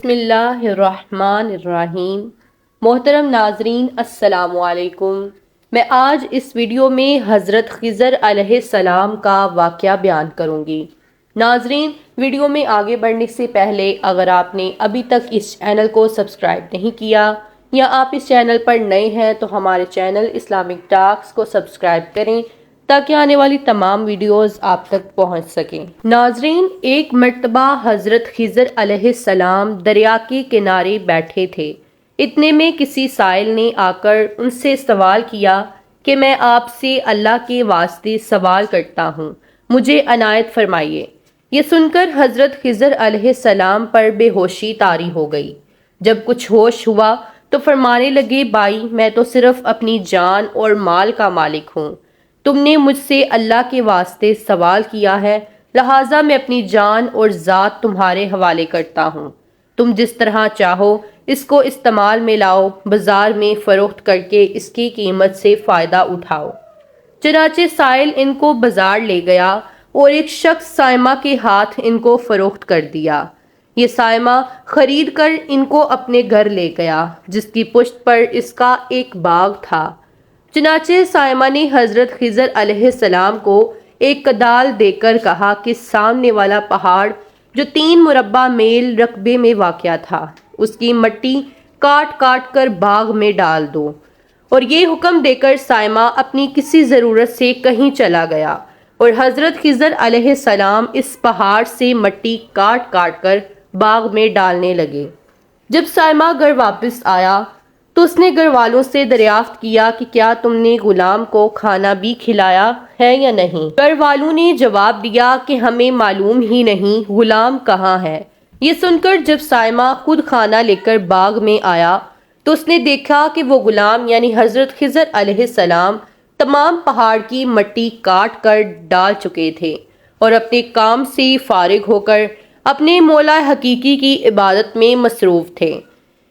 بسم اللہ الرحمن الرحیم۔ محترم ناظرین السلام علیکم۔ میں آج اس ویڈیو میں حضرت خضر علیہ السلام کا واقعہ بیان کروں گی۔ ناظرین، ویڈیو میں آگے بڑھنے سے پہلے اگر آپ نے ابھی تک اس چینل کو سبسکرائب نہیں کیا یا آپ اس چینل پر نئے ہیں تو ہمارے چینل اسلامک ٹاکس کو سبسکرائب کریں تاکہ آنے والی تمام ویڈیوز آپ تک پہنچ سکیں۔ ناظرین، ایک مرتبہ حضرت خضر علیہ السلام دریا کے کنارے بیٹھے تھے۔ اتنے میں کسی سائل نے آ کر ان سے سوال کیا کہ میں آپ سے اللہ کے واسطے سوال کرتا ہوں، مجھے عنایت فرمائیے۔ یہ سن کر حضرت خضر علیہ السلام پر بے ہوشی طاری ہو گئی۔ جب کچھ ہوش ہوا تو فرمانے لگے، بھائی، میں تو صرف اپنی جان اور مال کا مالک ہوں۔ تم نے مجھ سے اللہ کے واسطے سوال کیا ہے، لہٰذا میں اپنی جان اور ذات تمہارے حوالے کرتا ہوں۔ تم جس طرح چاہو اس کو استعمال میں لاؤ، بازار میں فروخت کر کے اس کی قیمت سے فائدہ اٹھاؤ۔ چنانچہ سائل ان کو بازار لے گیا اور ایک شخص سائمہ کے ہاتھ ان کو فروخت کر دیا۔ یہ سائمہ خرید کر ان کو اپنے گھر لے گیا، جس کی پشت پر اس کا ایک باغ تھا۔ چنانچہ سائمہ نے حضرت خضر علیہ السلام کو ایک کدال دے کر کہا کہ سامنے والا پہاڑ جو 3 مربع میل رقبے میں واقع تھا، اس کی مٹی کاٹ کاٹ کر باغ میں ڈال دو۔ اور یہ حکم دے کر سائمہ اپنی کسی ضرورت سے کہیں چلا گیا اور حضرت خضر علیہ السلام اس پہاڑ سے مٹی کاٹ کاٹ کر باغ میں ڈالنے لگے۔ جب سائمہ گھر واپس آیا تو اس نے گھر والوں سے دریافت کیا کہ کیا تم نے غلام کو کھانا بھی کھلایا ہے یا نہیں؟ گھر والوں نے جواب دیا کہ ہمیں معلوم ہی نہیں غلام کہاں ہے۔ یہ سن کر جب سائمہ خود کھانا لے کر باغ میں آیا تو اس نے دیکھا کہ وہ غلام یعنی حضرت خضر علیہ السلام تمام پہاڑ کی مٹی کاٹ کر ڈال چکے تھے اور اپنے کام سے فارغ ہو کر اپنے مولا حقیقی کی عبادت میں مصروف تھے۔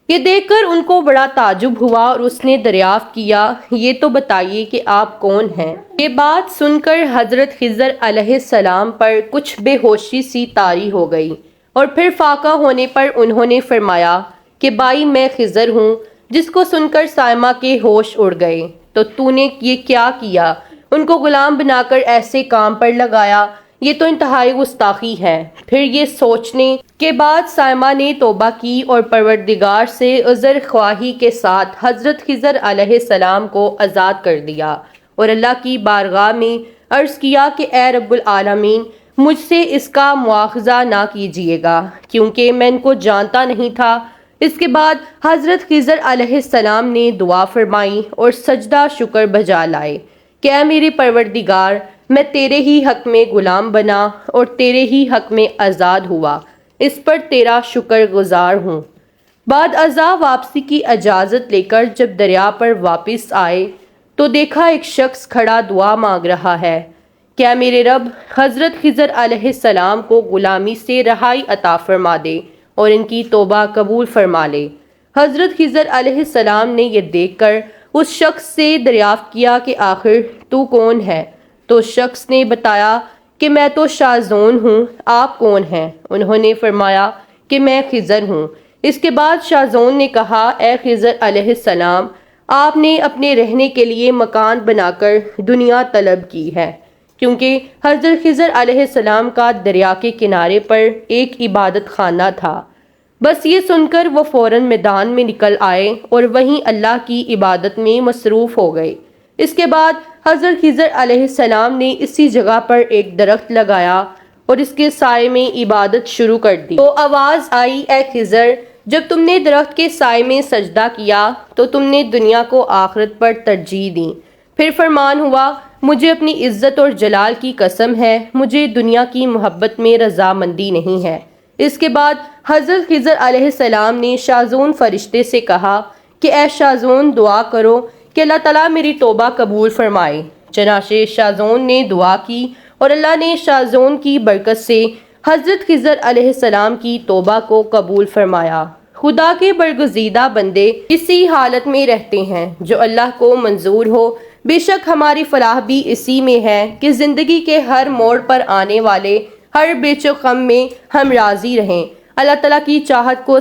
یہ دیکھ کر ان کو بڑا تعجب ہوا اور اس نے دریافت کیا، یہ تو بتائیے کہ آپ کون ہیں؟ یہ بات سن کر حضرت خضر علیہ السلام پر کچھ بے ہوشی سی طاری ہو گئی اور پھر فاقہ ہونے پر انہوں نے فرمایا کہ بھائی، میں خضر ہوں۔ جس کو سن کر سائمہ کے ہوش اڑ گئے۔ تو نے یہ کیا کیا؟ ان کو غلام بنا کر ایسے کام پر لگایا، یہ تو انتہائی گستاخی ہے۔ پھر یہ سوچنے کے بعد سائمہ نے توبہ کی اور پروردگار سے عذر خواہی کے ساتھ حضرت خضر علیہ السلام کو آزاد کر دیا اور اللہ کی بارگاہ میں عرض کیا کہ اے رب العالمین، مجھ سے اس کا مواخذہ نہ کیجیے گا کیونکہ میں ان کو جانتا نہیں تھا۔ اس کے بعد حضرت خضر علیہ السلام نے دعا فرمائی اور سجدہ شکر بجا لائے کہ اے میرے پروردگار، میں تیرے ہی حق میں غلام بنا اور تیرے ہی حق میں آزاد ہوا، اس پر تیرا شکر گزار ہوں۔ بعد ازاں واپسی کی اجازت لے کر جب دریا پر واپس آئے تو دیکھا ایک شخص کھڑا دعا مانگ رہا ہے کہ اے میرے رب، حضرت خضر علیہ السلام کو غلامی سے رہائی عطا فرما دے اور ان کی توبہ قبول فرما لے۔ حضرت خضر علیہ السلام نے یہ دیکھ کر اس شخص سے دریافت کیا کہ آخر تو کون ہے؟ تو شخص نے بتایا کہ میں تو شازون ہوں، آپ کون ہیں؟ انہوں نے فرمایا کہ میں خضر ہوں۔ اس کے بعد شازون نے کہا، اے خضر علیہ السلام، آپ نے اپنے رہنے کے لیے مکان بنا کر دنیا طلب کی ہے، کیونکہ حضرت خضر علیہ السلام کا دریا کے کنارے پر ایک عبادت خانہ تھا۔ بس یہ سن کر وہ فوراً میدان میں نکل آئے اور وہیں اللہ کی عبادت میں مصروف ہو گئے۔ اس کے بعد حضرت خضر علیہ السلام نے اسی جگہ پر ایک درخت لگایا اور اس کے سائے میں عبادت شروع کر دی۔ تو آواز آئی، اے خضر، جب تم نے درخت کے سائے میں سجدہ کیا تو تم نے دنیا کو آخرت پر ترجیح دی۔ پھر فرمان ہوا، مجھے اپنی عزت اور جلال کی قسم ہے، مجھے دنیا کی محبت میں رضامندی نہیں ہے۔ اس کے بعد حضرت خضر علیہ السلام نے شازون فرشتے سے کہا کہ اے شازون، دعا کرو کہ اللہ تعالیٰ میری توبہ قبول فرمائے۔ چنانچہ شازون نے دعا کی اور اللہ نے شازون کی برکت سے حضرت خضر علیہ السلام کی توبہ کو قبول فرمایا۔ خدا کے برگزیدہ بندے اسی حالت میں رہتے ہیں جو اللہ کو منظور ہو۔ بے شک ہماری فلاح بھی اسی میں ہے کہ زندگی کے ہر موڑ پر آنے والے ہر بیچ و غم میں ہم راضی رہیں، اللہ تعالیٰ کی چاہت کو